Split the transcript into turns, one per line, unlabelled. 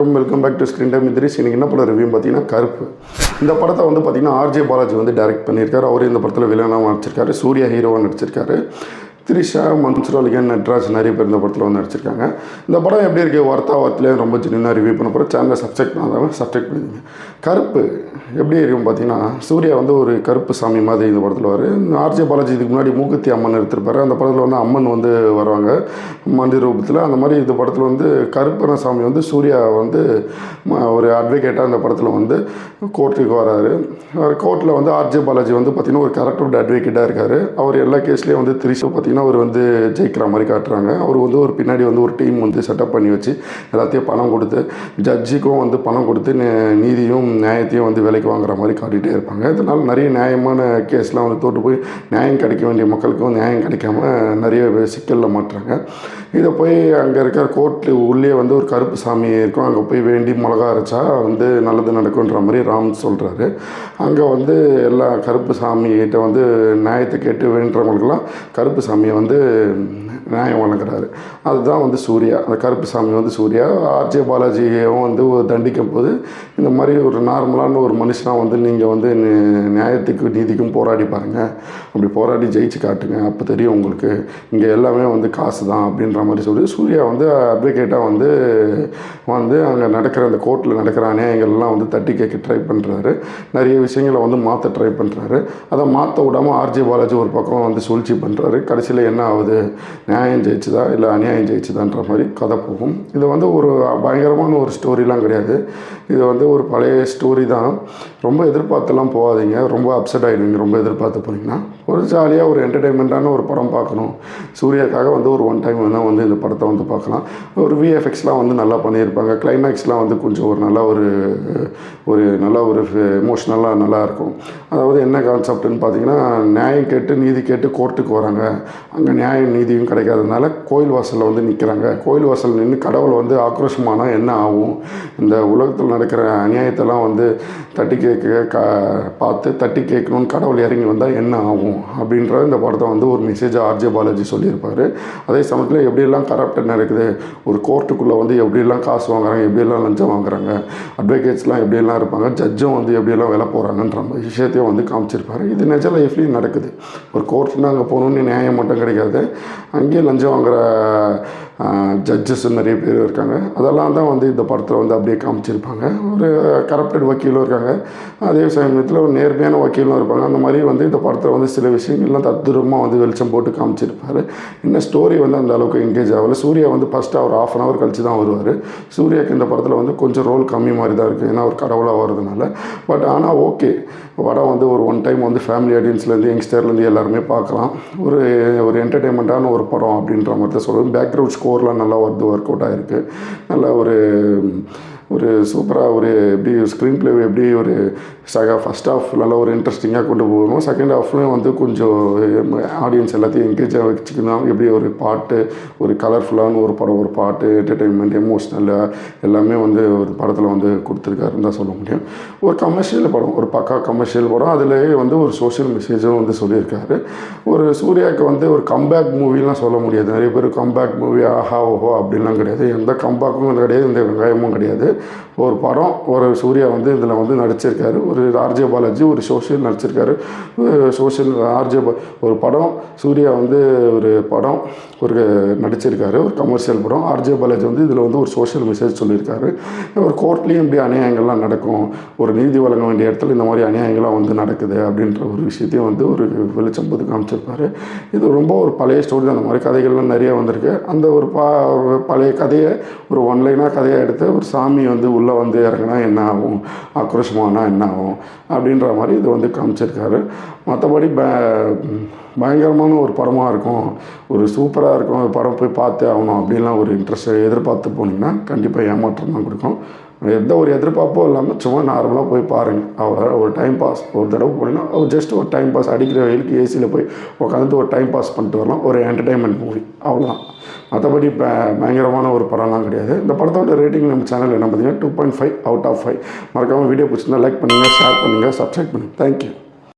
Welcome back to screen time Idris. எனக்கு என்ன படம் ரிவ்யூ பார்த்தீங்கன்னா கருப்பு. இந்த படத்தை வந்து பார்த்தீங்கன்னா ஆர்ஜே பாலாஜி வந்து டைரக்ட் பண்ணியிருக்காரு. அவர் இந்த படத்தில் வில்லனாக நடிச்சிருக்காரு. சூர்யா ஹீரோவாக நடிச்சிருக்காரு. திரிஷா, மன்சூர் அலிகான், நட்ராஜ் நிறைய பேர் இந்த படத்தில் வந்து நடிச்சிருக்காங்க. இந்த படம் எப்படி இருக்குது வார்த்தையிலே ரொம்ப ஜென்யூனாக ரிவ்யூ பண்ண போகிறோம். சேனலை சப்ஸ்கிரைப் பண்ணாதவங்க சப்ஸ்கிரைப் பண்ணிடுங்க. கருப்பு எப்படி இருக்கும் பார்த்தீங்கன்னா, சூர்யா வந்து ஒரு கருப்பு சாமி மாதிரி இந்த படத்தில் வரும். ஆர்ஜே பாலாஜி இதுக்கு முன்னாடி மூக்குத்தி அம்மன் எடுத்திருப்பாரு. அந்த படத்தில் வந்து அம்மன் வந்து வருவாங்க மண்டி ரூபத்தில். அந்த மாதிரி இந்த படத்தில் வந்து கருப்பன சாமி வந்து சூர்யா வந்து ஒரு அட்வொகேட்டாக அந்த படத்தில் வந்து கோர்ட்டுக்கு வராரு. கோர்ட்டில் வந்து ஆர்ஜே பாலாஜி வந்து பார்த்திங்கன்னா ஒரு கரெக்டோட அட்வொகேட்டாக இருக்கார். அவர் எல்லா கேஸ்லேயும் வந்து திரிஷா பார்த்திங்கன்னா அவர் வந்து ஜெயிக்கிற மாதிரி காட்டுறாங்க. அவர் வந்து ஒரு பின்னாடி வந்து ஒரு டீம் வந்து செட்டப் பண்ணி வச்சு எல்லாத்தையும் பணம் கொடுத்து ஜட்ஜிக்கும் வந்து பணம் கொடுத்து நீதியும் நியாயத்தையும் வந்து விலைக்கு வாங்குற மாதிரி காட்டிகிட்டே இருப்பாங்க. இதனால் நிறைய நியாயமான கேஸ்லாம் வந்து தோற்று போய் நியாயம் கிடைக்க வேண்டிய மக்களுக்கும் நியாயம் கிடைக்காம நிறைய சிக்கலில் மாட்டுறாங்க. இதை போய் அங்கே இருக்கிற கோர்ட்டு உள்ளே வந்து ஒரு கருப்பு சாமி இருக்கும். அங்கே போய் வேண்டி மிளகா அரைச்சா வந்து நல்லது நடக்குன்ற மாதிரி ராம் சொல்கிறாரு. அங்கே வந்து எல்லா கருப்பு சாமிகிட்ட வந்து நியாயத்தை கேட்டு வேண்டுறவங்களுக்கெல்லாம் கருப்பு சாமியை வந்து நியாயம் வழங்குறாரு. அதுதான் வந்து சூர்யா. அந்த கருப்பு சாமி வந்து சூர்யா. ஆர்ஜே பாலாஜியும் வந்து தண்டிக்கும் போது இந்த மாதிரி ஒரு நார்மலான ஒரு மனுஷனாக வந்து நீங்கள் வந்து நியாயத்துக்கு நீதிக்கும் போராடி பாருங்கள், அப்படி போராடி ஜெயிச்சு காட்டுங்க, அப்போ தெரியும் உங்களுக்கு இங்கே எல்லாமே வந்து காசு தான் அப்படின்ற மாதிரி சொல்லி சூர்யா வந்து அட்வொகேட்டாக வந்து அங்கே நடக்கிற அந்த கோர்ட்டில் நடக்கிற அநியாயங்கள்லாம் வந்து தட்டி கேட்க ட்ரை பண்ணுறாரு. நிறைய விஷயங்களை வந்து மாற்ற ட்ரை பண்ணுறாரு. அதை மாற்ற விடாமல் ஆர்ஜே பாலாஜி ஒரு பக்கம் வந்து சூழ்ச்சி பண்ணுறாரு. கடைசியில் என்ன ஆகுது, நியாயம் ஜெயிச்சுதா இல்லை அநியாயம் ஜெயிச்சுதான்ற மாதிரி கதை போகும். இது வந்து ஒரு பயங்கரமான ஒரு ஸ்டோரிலாம் கிடையாது. இது வந்து ஒரு பழைய ஸ்டோரி தான். ரொம்ப எதிர்பார்த்துலாம் போகாதீங்க, ரொம்ப அப்செட் ஆகிடுவீங்க ரொம்ப எதிர்பார்த்து போனீங்கன்னா. ஒரு ஜாலியாக ஒரு என்டர்டெயின்மெண்ட்டான ஒரு படம் பார்க்கணும். சூர்யாக்காக வந்து ஒரு ஒன் டைம் வேணால் வந்து இந்த படத்தை வந்து பார்க்கலாம். ஒரு விஎஃப்எக்ஸ்லாம் வந்து நல்லா பண்ணியிருப்பாங்க. கிளைமேக்ஸ்லாம் வந்து கொஞ்சம் ஒரு நல்ல ஒரு எமோஷ்னலாக நல்லாயிருக்கும். அதாவது என்ன கான்செப்ட்னு பார்த்தீங்கன்னா, நியாயம் கேட்டு நீதி கேட்டு கோர்ட்டுக்கு வராங்க. அங்கே நியாயம் நீதியும் கிடைக்காததுனால கோயில் வாசலில் வந்து நிற்கிறாங்க. கோயில் வாசல் நின்று கடவுளை வந்து ஆக்ரோஷமானால் என்ன ஆகும், இந்த உலகத்தில் நடக்கிற அநியாயத்தெல்லாம் வந்து தட்டி பார்த்து தட்டி கேட்கணும்னு கடவுள் இறங்கி வந்தால் என்ன ஆகும் அப்படின்ற இந்த படத்தை வந்து ஒரு மெசேஜாக ஆர்ஜே பாலாஜி சொல்லியிருப்பார். அதே சமயத்தில் எப்படியெல்லாம் கரப்ட் நடக்குது, ஒரு கோர்ட்டுக்குள்ளே வந்து எப்படியெல்லாம் காசு வாங்குறாங்க, எப்படியெல்லாம் லஞ்சம் வாங்குறாங்க, அட்வொகேட்ஸ்லாம் எப்படியெல்லாம் இருப்பாங்க, ஜட்ஜும் வந்து எப்படியெல்லாம் வேலை போகிறாங்கன்ற விஷயத்தையும் வந்து காமிச்சிருப்பார். இது நிஜ லைஃப்லேயும் நடக்குது. ஒரு கோர்ட்டுனா அங்கே போகணுன்னு நியாயம் மட்டும் கிடைக்காது, அங்கேயே லஞ்சம் வாங்குகிற ஜட்ஜஸ் நிறைய பேர் இருக்காங்க. அதெல்லாம் தான் வந்து இந்த படத்தில் வந்து அப்படியே காமிச்சிருப்பாங்க. ஒரு கரப்டட் வக்கீலும் இருக்காங்க, அதே சமயத்தில் ஒரு நேர்மையான வக்கீலும் இருப்பாங்க. அந்த மாதிரி வந்து இந்த படத்தில் வந்து சில விஷயங்கள்லாம் தத்துரூபமாக வந்து வெளிச்சம் போட்டு காமிச்சிருப்பார். இன்னும் ஸ்டோரி வந்து அந்த அளவுக்கு என்கேஜ் ஆகலை. சூர்யா வந்து ஃபஸ்ட்டு அவர் ½ hour கழிச்சு தான் வருவார். சூர்யாவுக்கு இந்த படத்தில் வந்து கொஞ்சம் ரோல் கம்மி மாதிரி தான் இருக்குது, ஏன்னா ஒரு கடவுளாக வர்றதுனால. பட் ஆனால் ஓகே, படம் வந்து ஒரு ஒன் டைம் வந்து ஃபேமிலி ஆடியன்ஸ்லேருந்து யங்ஸ்டர்லேருந்து எல்லாருமே பார்க்கலாம். ஒரு என்டர்டெயின்மெண்ட்டான ஒரு படம் அப்படின்ற மாதிரி தான் சொல்லுவேன். பேக்ரவுண்ட் ஸ்கோர்லாம் நல்லா ஒர்க் அவுட் ஆகிருக்கு. நல்ல ஒரு சூப்பராக ஒரு எப்படி ஸ்க்ரீன் ப்ளே எப்படி ஒரு ஃபஸ்ட் ஹாஃப் நல்லா ஒரு இன்ட்ரெஸ்டிங்காக கொண்டு போகணும். செகண்ட் ஹாஃப்லேயும் வந்து கொஞ்சம் ஆடியன்ஸ் எல்லாத்தையும் என்கேஜாக வச்சுக்கணும். எப்படி ஒரு பாட்டு, ஒரு கலர்ஃபுல்லான ஒரு படம், ஒரு பாட்டு, என்டர்டெயின்மெண்ட், எமோஷ்னலாக எல்லாமே வந்து ஒரு படத்தில் வந்து கொடுத்துருக்காருன்னு தான் சொல்ல முடியும். ஒரு கமர்ஷியல் படம், ஒரு பக்கா கமர்ஷியல் படம். அதிலேயே வந்து ஒரு சோஷியல் மெசேஜும் வந்து சொல்லியிருக்காரு. ஒரு சூர்யாவுக்கு வந்து ஒரு கம்பேக் மூவிலாம் சொல்ல முடியாது. நிறைய பேர் கம்பேக் மூவி ஆஹா ஓஹோ அப்படின்லாம் கிடையாது. எந்த கம்பேக்கும் கிடையாது, எந்த வெங்காயமும் கிடையாது. ஒரு படம், ஒரு சூர்யா வந்து இதில் வந்து நடிச்சிருக்காரு. ஒரு ஆர்ஜே பாலாஜி ஒரு சோஷியல் நடிச்சிருக்காரு. சோஷியல் ஒரு படம் சூர்யா வந்து ஒரு நடிச்சிருக்காரு, ஒரு கமர்ஷியல் படம். ஆர்ஜே பாலாஜி வந்து இதில் வந்து ஒரு சோஷியல் மெசேஜ் சொல்லியிருக்காரு. ஒரு கோர்ட்லேயும் இப்படி அநியாயங்கள்லாம் நடக்கும், ஒரு நீதி வழங்க வேண்டிய இடத்துல இந்த மாதிரி அநியாயங்கள்லாம் வந்து நடக்குது அப்படின்ற ஒரு விஷயத்தையும் வந்து ஒரு வெளிச்சம் போது காமிச்சிருப்பார். இது ரொம்ப ஒரு பழைய ஸ்டோரி தான். அந்த மாதிரி கதைகள்லாம் நிறைய வந்திருக்கு. அந்த ஒரு பழைய கதையை ஒரு ஒன்லைனாக கதையாக எடுத்து ஒரு சாமி வந்து உள்ளே வந்து இறங்கினா என்ன ஆகும், ஆக்ரோஷமானா என்ன ஆகும் அப்படின்ற மாதிரி இது வந்து காமிச்சிருக்காரு. மற்றபடி பயங்கரமான ஒரு படமாக இருக்கும், ஒரு சூப்பராக இருக்கும், ஒரு படம் போய் பார்த்து ஆகணும் அப்படின்லாம் ஒரு இன்ட்ரெஸ்ட்டை எதிர்பார்த்து போனீங்கன்னா கண்டிப்பாக ஏமாற்றம் தான் கொடுக்கும். எந்த ஒரு எதிர்பார்ப்பும் இல்லாமல் சும்மா நார்மலாக போய் பாருங்கள். அவ்வளோ ஒரு டைம் பாஸ். ஒரு தடவை போனீங்கன்னா ஜஸ்ட் ஒரு டைம் பாஸ், அடிக்கிற வெயிலுக்கு ஏசியில் போய் உட்காந்து ஒரு டைம் பாஸ் பண்ணிட்டு வரலாம். ஒரு என்டர்டெயின்மெண்ட் மூவி, அவ்வளோதான். மற்றபடி பயங்கரமான ஒரு படம்லாம் கிடையாது. இந்த படத்தோட ரேட்டிங் நம்ம சேனல் என்ன பார்த்தீங்கன்னா 2.5 out of 5. மறக்காமல் வீடியோ பிடிச்சிருந்தா லைக் பண்ணுங்கள், ஷேர் பண்ணுங்கள், சப்ஸ்கிரைப் பண்ணுங்கள். தேங்க்யூ.